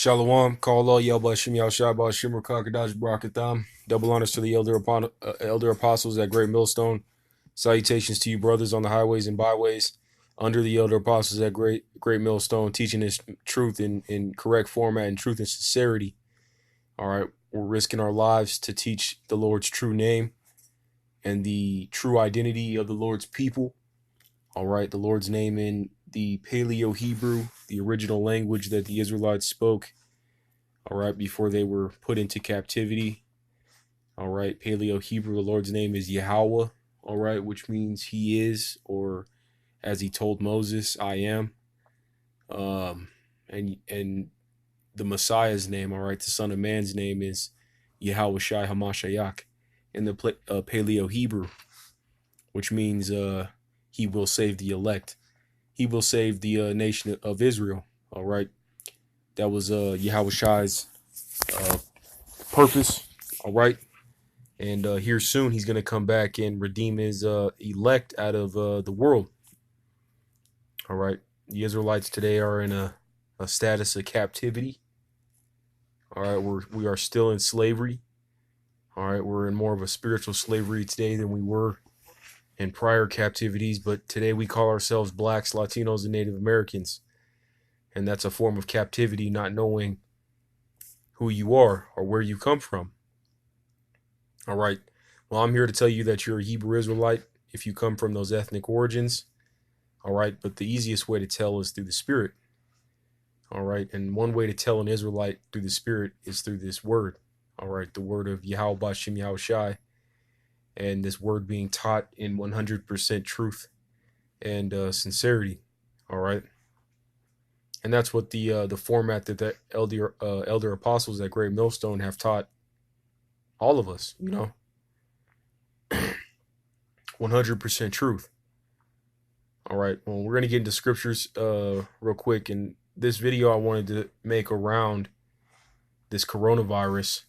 Shalom, call all Yelba Shim Shaba Shimmer Kakadash Barakatham. Double honors to the elder apostles at Great Millstone. Salutations to you, brothers on the highways and byways. Under the elder apostles at Great Millstone, teaching this truth in correct format and truth and sincerity. All right, we're risking our lives to teach the Lord's true name and the true identity of the Lord's people. All right, the Lord's name in the Paleo Hebrew, the original language that the Israelites spoke. All right, before they were put into captivity. All right, Paleo Hebrew, the Lord's name is Yahweh. All right, which means He is, or as He told Moses, I am. And the Messiah's name, all right, the Son of Man's name is Yahweh Shai Hamashiach in the Paleo Hebrew, which means He will save the elect. He will save the nation of Israel. All right, that was Yahweh Shai's purpose. All right, and here soon He's going to come back and redeem His elect out of the world. All right, the Israelites today are in a status of captivity. All right, we are still in slavery. All right, we're in more of a spiritual slavery today than we were in prior captivities, but today we call ourselves blacks, Latinos, and Native Americans. And that's a form of captivity, not knowing who you are or where you come from. All right, well, I'm here to tell you that you're a Hebrew Israelite if you come from those ethnic origins. All right, but the easiest way to tell is through the Spirit. All right, and one way to tell an Israelite through the Spirit is through this word. All right, the word of Yahweh Bashim Yahushai, and this word being taught in 100% truth and sincerity. All right, and that's what the format that the elder apostles at Great Millstone have taught all of us. 100% truth. All right, well, we're gonna get into scriptures real quick, and this video I wanted to make around this coronavirus,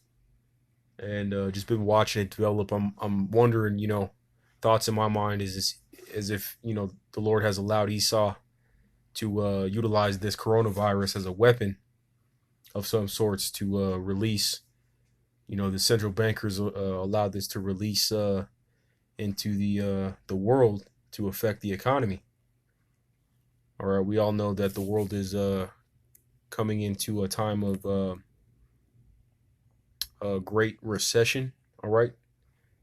and just been watching it develop. I'm wondering, thoughts in my mind is as if the Lord has allowed Esau to utilize this coronavirus as a weapon of some sorts to release. The central bankers allowed this to release into the world to affect the economy. All right, we all know that the world is coming into a time of a great recession. All right,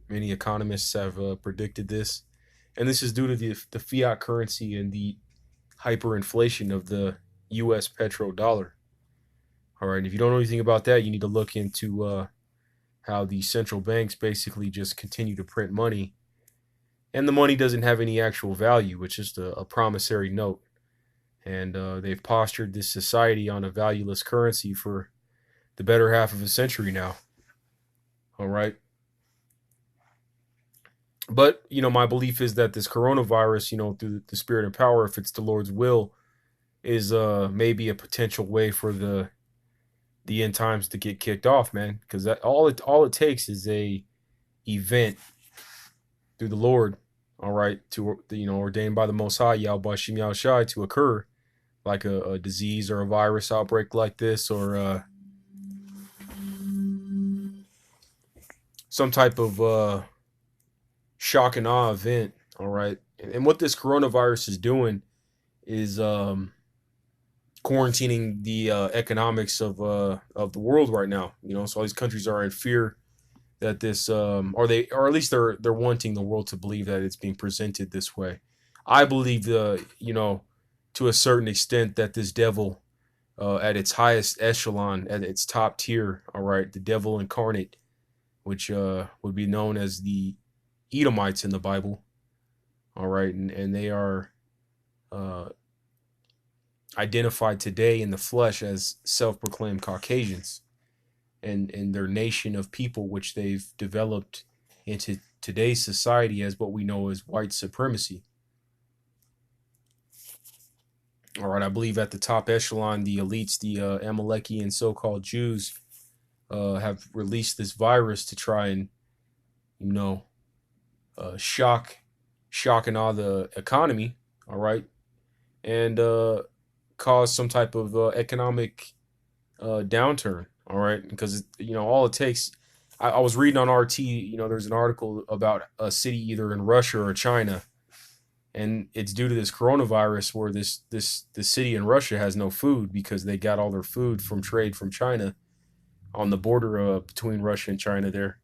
many economists have predicted this, and this is due to the fiat currency and the hyperinflation of the U.S. petrodollar. All right, if you don't know anything about that, you need to look into how the central banks basically just continue to print money, and the money doesn't have any actual value. It's just a promissory note. And they've postured this society on a valueless currency for the better half of a century now. All right. But, my belief is that this coronavirus, through the spirit and power, if it's the Lord's will, is maybe a potential way for the end times to get kicked off, man. Because that all it takes is a event through the Lord, all right, to ordained by the Most High, Yahweh Shim Yahushai, to occur, like a disease or a virus outbreak like this, or some type of shock and awe event. All right, and what this coronavirus is doing is quarantining the economics of the world right now. So all these countries are in fear that this, or at least they're wanting the world to believe that it's being presented this way. I believe to a certain extent that this devil, at its highest echelon, at its top tier, all right, the devil incarnate, which would be known as the Edomites in the Bible, all right, and they are identified today in the flesh as self-proclaimed Caucasians, and their nation of people, which they've developed into today's society as what we know as white supremacy. All right, I believe at the top echelon, the elites, the Amaleki and so-called Jews, have released this virus to try and, shock and awe the economy. All right, and cause some type of economic downturn. All right, because all it takes. I was reading on RT. There's an article about a city either in Russia or China, and it's due to this coronavirus where the city in Russia has no food because they got all their food from trade from China on the border between Russia and China there.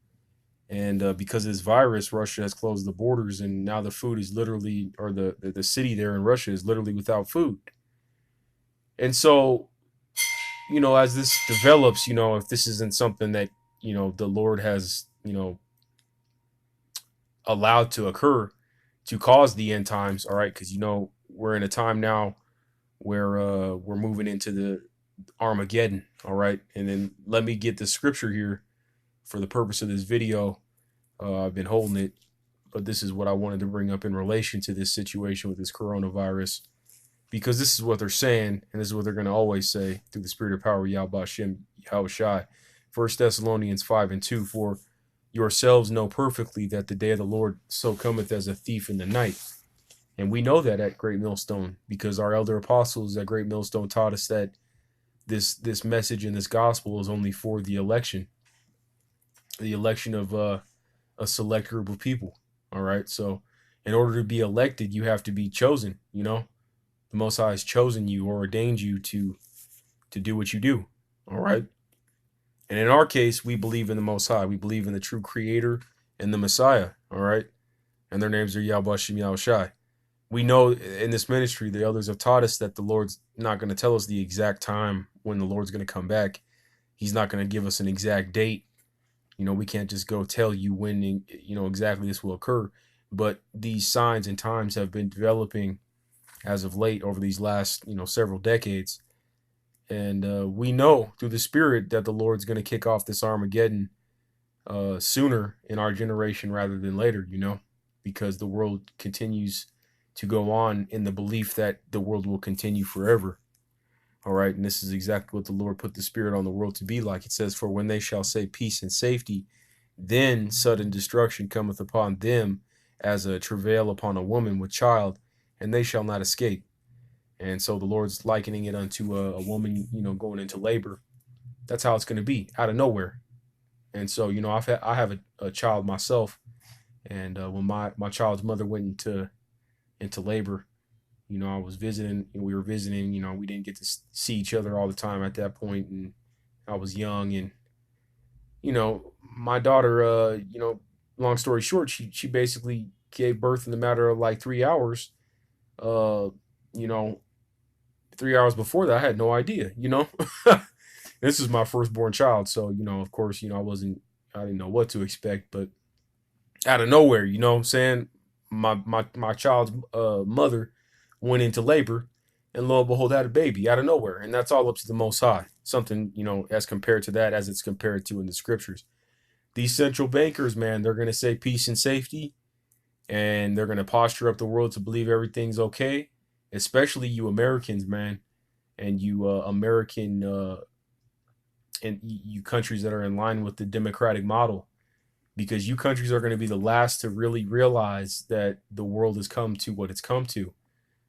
And because of this virus, Russia has closed the borders, and now the food is literally, or the city there in Russia is literally without food. And so, as this develops, if this isn't something that the Lord has allowed to occur to cause the end times, all right, because we're in a time now where we're moving into the Armageddon, all right. And then let me get the scripture here for the purpose of this video. I've been holding it, but this is what I wanted to bring up in relation to this situation with this coronavirus, because this is what they're saying, and this is what they're going to always say through the spirit of power, Yahweh Shem, Yahweh Shai. 1 Thessalonians 5:2, for yourselves know perfectly that the day of the Lord so cometh as a thief in the night. And we know that at Great Millstone, because our elder apostles at Great Millstone taught us that this message and this gospel is only for the election of a select group of people. All right. So in order to be elected, you have to be chosen. The Most High has chosen you or ordained you to do what you do. All right. And in our case, we believe in the Most High. We believe in the true Creator and the Messiah. All right. And their names are Yahweh Shem, Yahweh Shai. We know in this ministry, the elders have taught us that the Lord's not going to tell us the exact time when the Lord's going to come back. He's not going to give us an exact date. We can't just go tell you when, exactly this will occur. But these signs and times have been developing as of late over these last, several decades. And we know through the Spirit that the Lord's going to kick off this Armageddon sooner in our generation rather than later, because the world continues to go on in the belief that the world will continue forever. All right. And this is exactly what the Lord put the Spirit on the world to be like. It says, for when they shall say peace and safety, then sudden destruction cometh upon them as a travail upon a woman with child, and they shall not escape. And so the Lord's likening it unto a woman, going into labor. That's how it's going to be, out of nowhere. And so, I have a child myself, and when my child's mother went into labor, I was visiting, and we were visiting. We didn't get to see each other all the time at that point, and I was young, and my daughter, long story short, she basically gave birth in the matter of like 3 hours. 3 hours before that, I had no idea. This is my firstborn child, so of course, I didn't know what to expect, but out of nowhere, what I'm saying, my child's mother went into labor, and lo and behold, had a baby out of nowhere, and that's all up to the Most High. Something as compared to that, as it's compared to in the scriptures. These central bankers, man, they're gonna say peace and safety, and they're gonna posture up the world to believe everything's okay. Especially you Americans, man, and you American and you countries that are in line with the democratic model, because you countries are going to be the last to really realize that the world has come to what it's come to.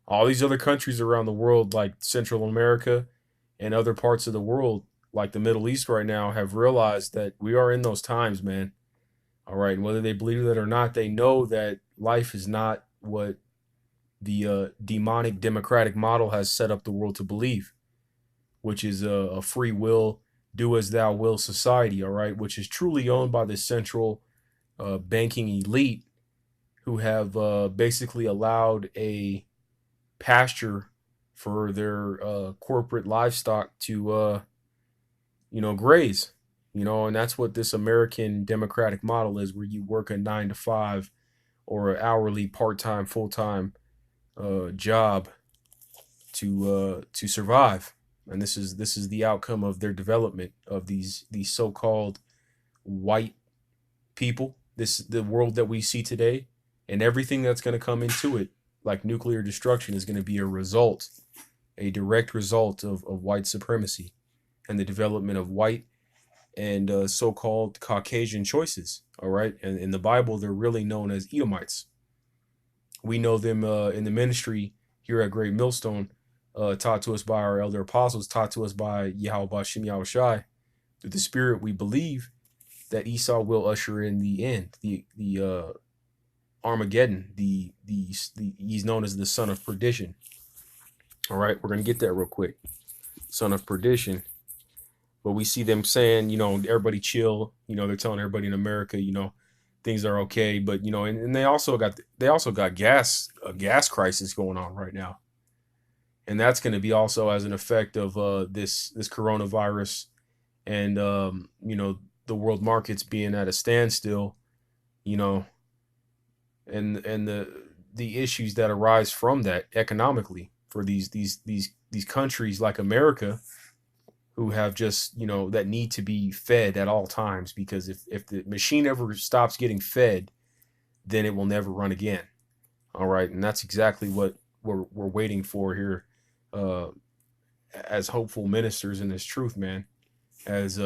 All these other countries around the world, like Central America and other parts of the world, like the Middle East right now, have realized that we are in those times, man. All right. And whether they believe it or not, they know that life is not what the demonic democratic model has set up the world to believe, which is a free will, do as thou will society, all right, which is truly owned by the central banking elite, who have basically allowed a pasture for their corporate livestock to, graze, and that's what this American democratic model is, where you work a 9 to 5 or an hourly, part-time, full-time job to survive. And this is the outcome of their development of these so-called white people, the world that we see today, and everything that's going to come into it, like nuclear destruction, is going to be a direct result of white supremacy and the development of white and so-called Caucasian choices. All right, and in the Bible, they're really known as Edomites. We know them in the ministry here at Great Millstone. taught to us by our elder apostles, taught to us by Yahweh Bashem Yahushai. Through the Spirit, we believe that Esau will usher in the end, the Armageddon. He's known as the son of perdition. All right, we're gonna get that real quick. Son of perdition. But we see them saying, everybody chill. They're telling everybody in America, things are okay. But and they also got a gas crisis going on right now, and that's going to be also as an effect of this coronavirus, and the world markets being at a standstill, and the issues that arise from that economically for these countries like America, who have just, that need to be fed at all times, because if the machine ever stops getting fed, then it will never run again. All right. And that's exactly what we're waiting for here, as hopeful ministers in this truth, man, as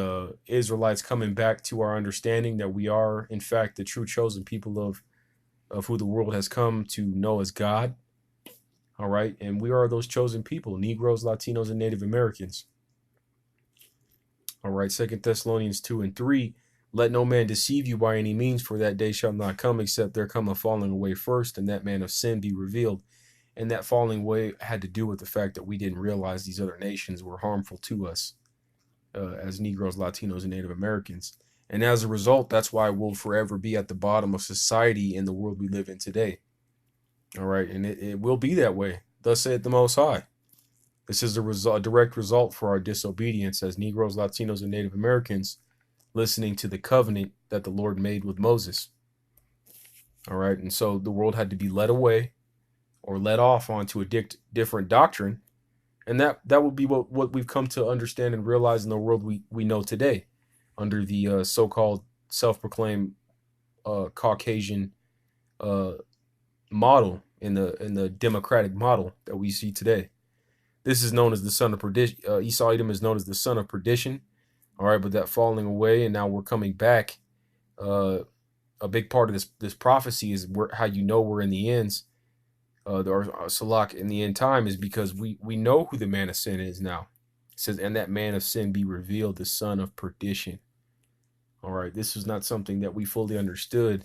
Israelites coming back to our understanding that we are, in fact, the true chosen people of who the world has come to know as God. All right. And we are those chosen people, Negroes, Latinos, and Native Americans. All right, 2 Thessalonians 2:3, let no man deceive you by any means, for that day shall not come except there come a falling away first, and that man of sin be revealed. And that falling away had to do with the fact that we didn't realize these other nations were harmful to us, as Negroes, Latinos, and Native Americans. And as a result, that's why we'll forever be at the bottom of society in the world we live in today. All right, and it will be that way. Thus saith the Most High. This is a direct result for our disobedience as Negroes, Latinos, and Native Americans listening to the covenant that the Lord made with Moses. All right. And so the world had to be led away or led off onto a different doctrine. And that would be what we've come to understand and realize in the world we know today, under the so-called self-proclaimed Caucasian model, in the democratic model that we see today. This is known as the son of perdition. Esau Edom is known as the son of perdition. All right, but that falling away, and now we're coming back. A big part of this prophecy is how we're in the ends. The Salak in the end time is because we know who the man of sin is now. It says, and that man of sin be revealed, the son of perdition. All right, this was not something that we fully understood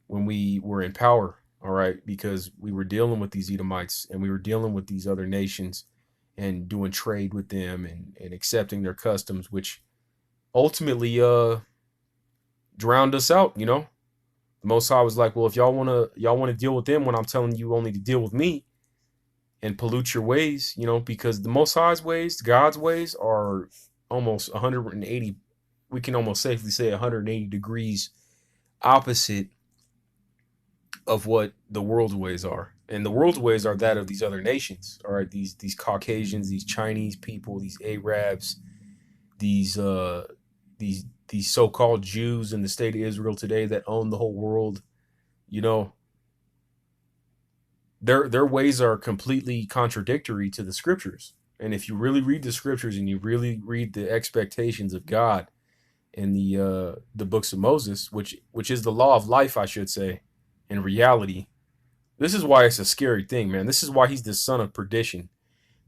when we were in power. All right, because we were dealing with these Edomites and we were dealing with these other nations, and doing trade with them and accepting their customs, which ultimately drowned us out. The Most High was like, well, if y'all wanna deal with them when I'm telling you only to deal with me, and pollute your ways, because the Most High's ways, God's ways, are almost 180. We can almost safely say 180 degrees opposite of what the world's ways are. And the world's ways are that of these other nations. All right, these Caucasians, these Chinese people, these Arabs, these so-called Jews in the state of Israel today that own the whole world. Their ways are completely contradictory to the scriptures. And if you really read the scriptures and you really read the expectations of God in the books of Moses, which is the law of life, I should say, in reality. This is why it's a scary thing, man. This is why he's the son of perdition,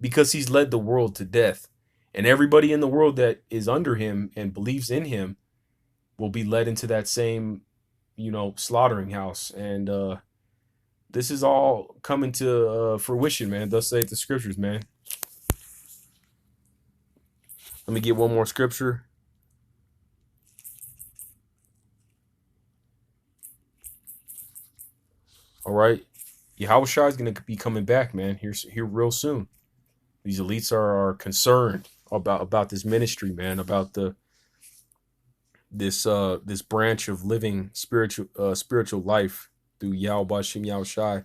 because he's led the world to death. And everybody in the world that is under him and believes in him will be led into that same, slaughtering house. And this is all coming to fruition, man. Thus saith the scriptures, man. Let me get one more scripture. All right. Yahushua is going to be coming back, man, here real soon. These elites are concerned about this ministry, man, about this branch of living spiritual life through Yahweh Bashem Yahushai,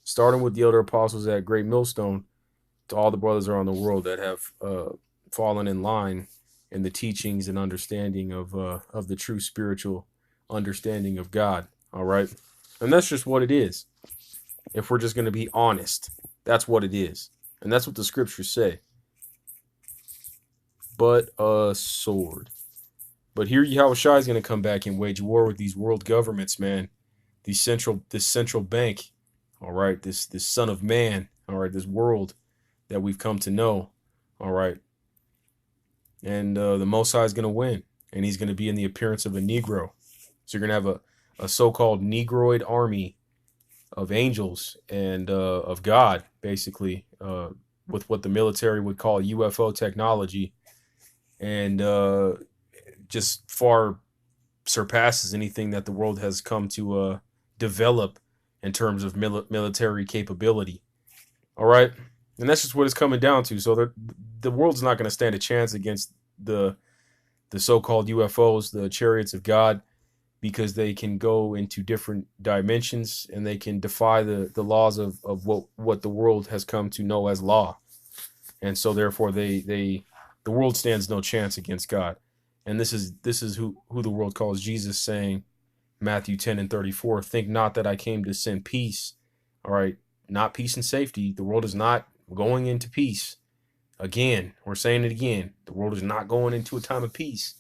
starting with the elder apostles at Great Millstone to all the brothers around the world that have fallen in line in the teachings and understanding of the true spiritual understanding of God. All right. And that's just what it is. If we're just going to be honest, that's what it is. And that's what the scriptures say. But a sword. But here Yahushua is going to come back and wage war with these world governments, man. This central bank. All right. This son of man. All right. This world that we've come to know. All right. And the Most High is going to win. And he's going to be in the appearance of a Negro. So you're going to have a so-called Negroid army of angels and of God, basically, with what the military would call UFO technology. And just far surpasses anything that the world has come to develop in terms of military capability. All right. And that's just what it's coming down to. So the world's not going to stand a chance against the so-called UFOs, the chariots of God, because they can go into different dimensions and they can defy the laws of what the world has come to know as law. And so therefore the world stands no chance against God. And this is who the world calls Jesus, saying, Matthew 10:34, think not that I came to send peace. All right, not peace and safety. The world is not going into peace. Again, we're saying it again. The world is not going into a time of peace.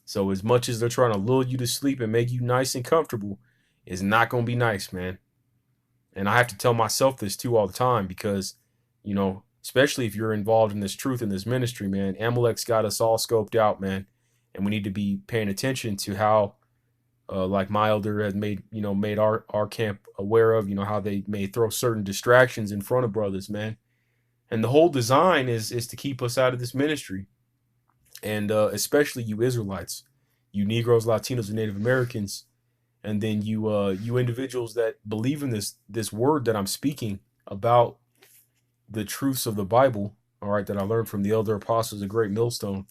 So as much as they're trying to lull you to sleep and make you nice and comfortable, it's not going to be nice, man. And I have to tell myself this too all the time because, you know, especially if you're involved in this truth in this ministry, man, Amalek's got us all scoped out, man. And we need to be paying attention to how, like my elder has made our camp aware of, how they may throw certain distractions in front of brothers, man. And the whole design is to keep us out of this ministry. And especially you Israelites, you Negroes, Latinos, and Native Americans, and then you individuals that believe in this word that I'm speaking about, the truths of the Bible, all right, that I learned from the elder apostles of Great Millstone,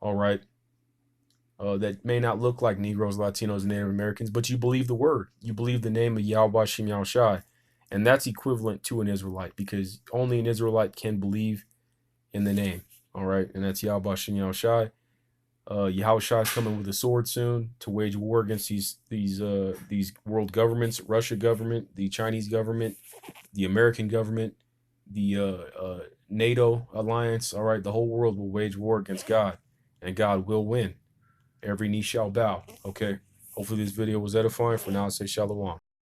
all right, that may not look like Negroes, Latinos, and Native Americans, but you believe the word. You believe the name of Yahweh Shem Yahushai. And that's equivalent to an Israelite, because only an Israelite can believe in the name. All right. And that's Yahweh Shem Yahushai. Yahushua is coming with a sword soon to wage war against these world governments, Russia government, the Chinese government, the American government, the NATO alliance. All right. The whole world will wage war against God, and God will win. Every knee shall bow. Okay. Hopefully this video was edifying. For now, I say shalom.